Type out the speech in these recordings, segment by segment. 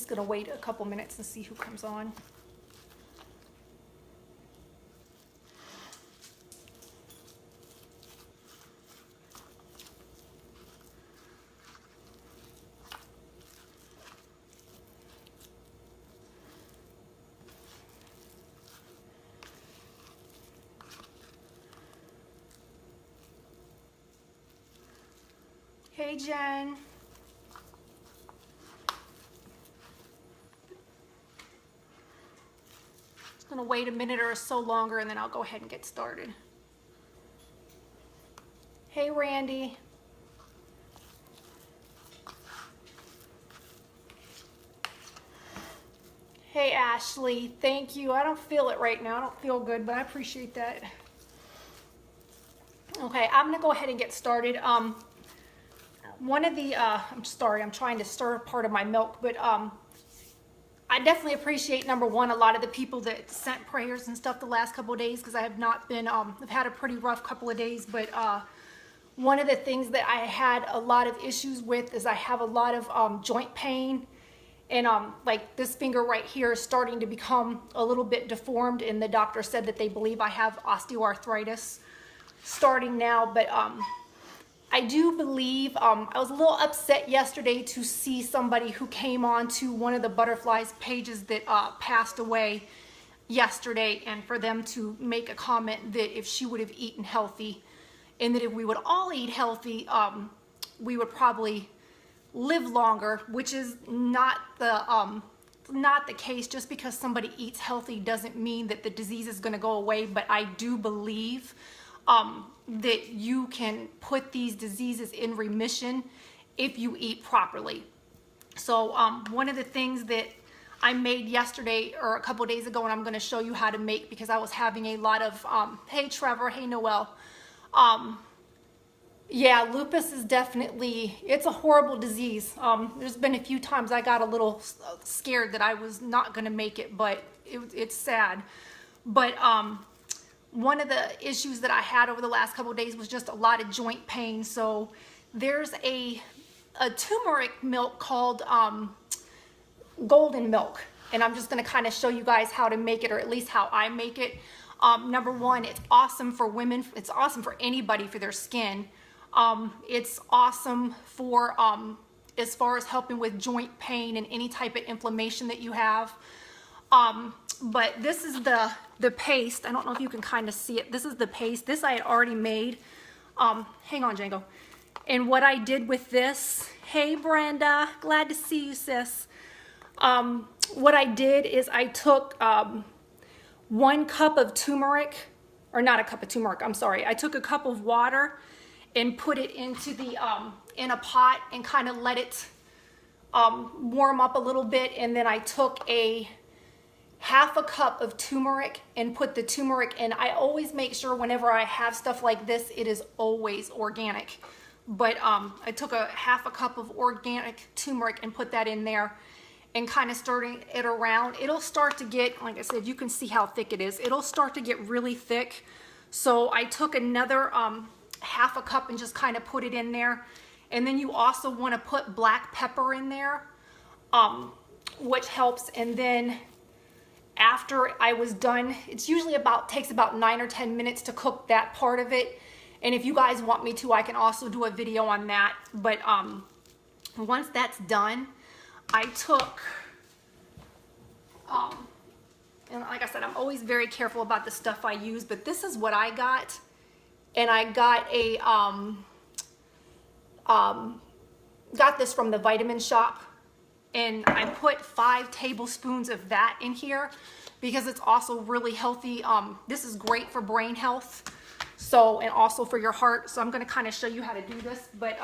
just gonna wait a couple minutes and see who comes on. Hey, Jen. Just gonna wait a minute or so longer and then I'll go ahead and get started. Hey, Randy. Hey, Ashley. Thank you. I don't feel it right now. I don't feel good, but I appreciate that. Okay, I'm gonna go ahead and get started. One of the, I'm sorry, I'm trying to stir part of my milk, but I definitely appreciate, number one, a lot of the people that sent prayers and stuff the last couple of days, because I have not been, I've had a pretty rough couple of days, but one of the things that I had a lot of issues with is I have a lot of joint pain, and like this finger right here is starting to become a little bit deformed, and the doctor said that they believe I have osteoarthritis starting now, but I do believe, I was a little upset yesterday to see somebody who came on to one of the butterflies pages that passed away yesterday, and for them to make a comment that if she would have eaten healthy and that if we would all eat healthy, we would probably live longer, which is not the case. Just because somebody eats healthy doesn't mean that the disease is going to go away, but I do believe that you can put these diseases in remission if you eat properly. So one of the things that I made yesterday or a couple days ago, and I'm going to show you how to make, because I was having a lot of, hey Trevor, hey Noel, yeah, lupus is definitely, it's a horrible disease. There's been a few times I got a little scared that I was not going to make it, but it's sad. But one of the issues that I had over the last couple of days was just a lot of joint pain. So there's a turmeric milk called golden milk, and I'm just going to kind of show you guys how to make it, or at least how I make it. Number one, it's awesome for women. It's awesome for anybody for their skin. It's awesome for as far as helping with joint pain and any type of inflammation that you have. But this is the paste. I don't know if you can kind of see it. This is the paste. This I had already made. Hang on, Django. And what I did with this, hey Brenda, glad to see you, sis. What I did is I took 1 cup of turmeric, or not a cup of turmeric, I'm sorry. I took a cup of water and put it into the in a pot and kind of let it warm up a little bit, and then I took a half a cup of turmeric and put the turmeric in. I always make sure whenever I have stuff like this, it is always organic. But I took a half a cup of organic turmeric and put that in there and kind of stirring it around. It'll start to get, like I said, you can see how thick it is. It'll start to get really thick. So I took another half a cup and just kind of put it in there. And then you also want to put black pepper in there, which helps. And then after I was done, it's usually takes about 9 or 10 minutes to cook that part of it. And if you guys want me to, I can also do a video on that. But once that's done, I took, and like I said, I'm always very careful about the stuff I use, but this is what I got. And I got a, got this from the vitamin shop. And I put 5 tablespoons of that in here because it's also really healthy. This is great for brain health, so, and also for your heart. So I'm going to kind of show you how to do this, but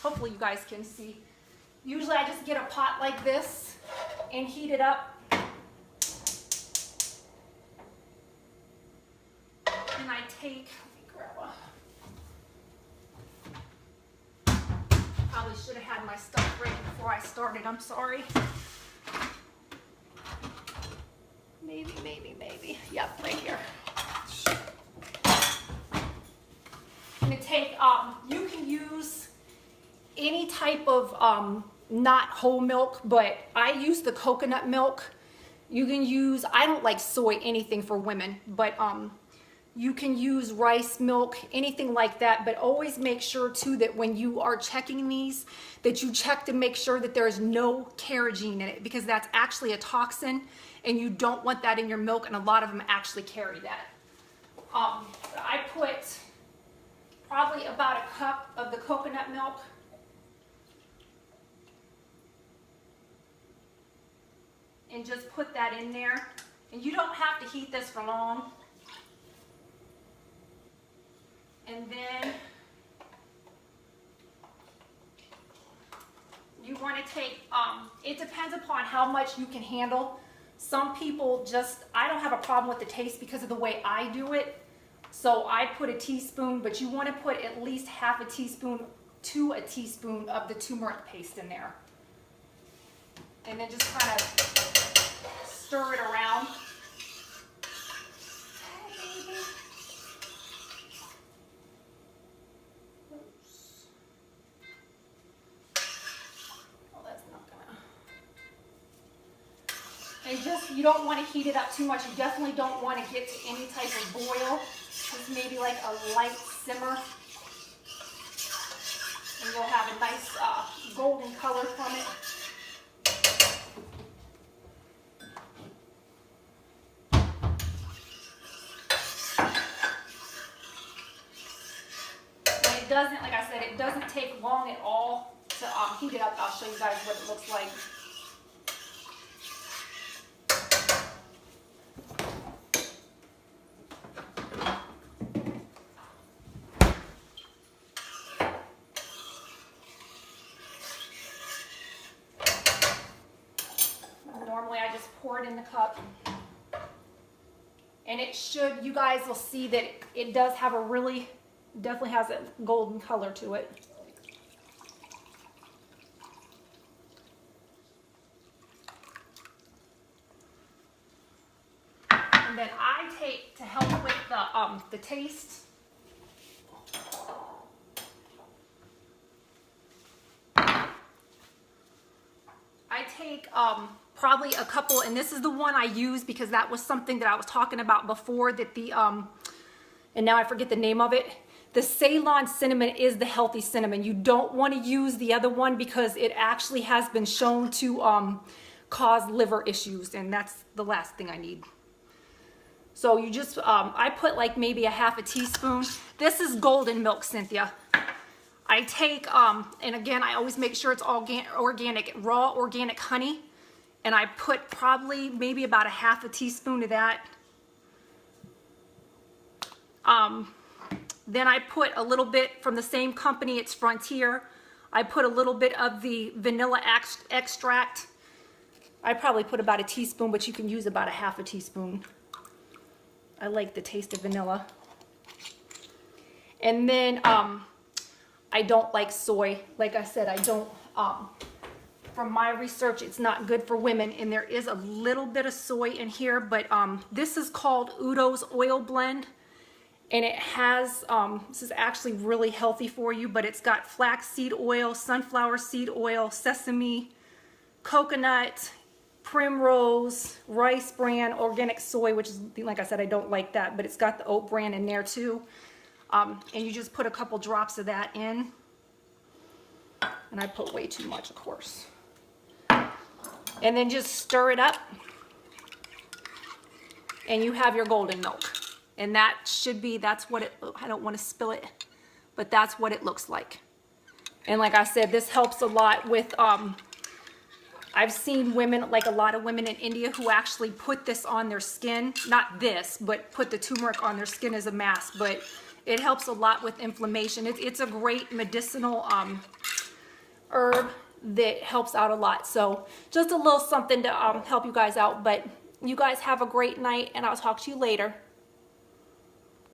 hopefully you guys can see. Usually I just get a pot like this and heat it up. And I take, let me grab a, probably should have had my stuff ready before I started, I'm sorry. Maybe. Yep, right here. I'm gonna take, you can use any type of not whole milk, but I use the coconut milk. You can use, I don't like soy anything for women, but you can use rice milk, anything like that, but always make sure too that when you are checking these, that you check to make sure that there is no carrageenan in it, because that's actually a toxin and you don't want that in your milk, and a lot of them actually carry that. I put probably about a cup of the coconut milk. And just put that in there. And you don't have to heat this for long. And then you want to take, it depends upon how much you can handle. Some people just, I don't have a problem with the taste because of the way I do it. So I put a teaspoon, but you want to put at least half a teaspoon to a teaspoon of the turmeric paste in there. And then just kind of stir it around. And just, you don't want to heat it up too much. You definitely don't want to get to any type of boil. Just maybe like a light simmer. And you'll have a nice golden color from it. And it doesn't, like I said, it doesn't take long at all to heat it up. I'll show you guys what it looks like. Normally I just pour it in the cup, and it should, you guys will see that it does have a really, definitely has a golden color to it. And then I take, to help with the taste, I take probably a couple, and this is the one I use because that was something that I was talking about before, that the, and now I forget the name of it. The Ceylon cinnamon is the healthy cinnamon. You don't want to use the other one because it actually has been shown to cause liver issues, and that's the last thing I need. So you just, I put like maybe a half a teaspoon. This is golden milk, Cynthia. I take, and again, I always make sure it's organic, raw organic honey. And I put probably maybe about a half a teaspoon of that. Then I put a little bit from the same company, it's Frontier. I put a little bit of the vanilla extract. I probably put about a teaspoon, but you can use about a half a teaspoon. I like the taste of vanilla. And then I don't like soy. Like I said, I don't, from my research, it's not good for women, and there is a little bit of soy in here, but this is called Udo's Oil Blend, and it has, this is actually really healthy for you, but it's got flaxseed oil, sunflower seed oil, sesame, coconut, primrose, rice bran, organic soy, which is, like I said, I don't like that, but it's got the oat bran in there too. And you just put a couple drops of that in, and I put way too much, of course. And then just stir it up, and you have your golden milk. And that should be, that's what it, I don't want to spill it, but that's what it looks like. And like I said, this helps a lot with, I've seen women, like a lot of women in India, who actually put this on their skin. Not this, but put the turmeric on their skin as a mask. But it helps a lot with inflammation. It's a great medicinal herb that helps out a lot. So just a little something to help you guys out. But you guys have a great night, and I'll talk to you later.